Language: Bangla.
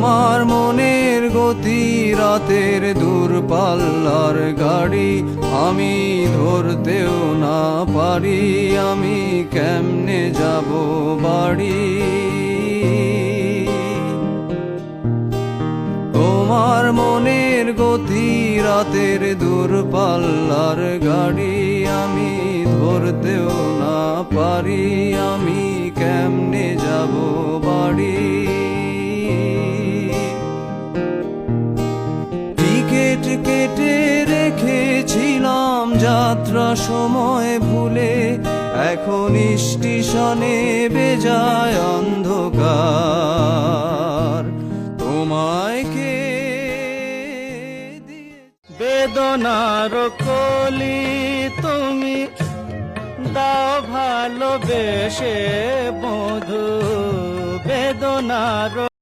তোমার মনের গতি রাতের দূরপাল্লার গাড়ি, আমি ধরতেও না পারি, আমি কেমনে যাব বাড়ি। তোমার মনের গতি রাতের দূরপাল্লার গাড়ি, আমি ধরতেও না পারি, আমি কেমনে যাব বাড়ি। টিকিট কেটে রেখেছিলাম যাত্রা সময় ভুলে, এখন স্টেশনে বেজায় অন্ধকার। তোমায় কে বেদনার কলি তুমি দাও ভালোবেসে বধূ, বেদনার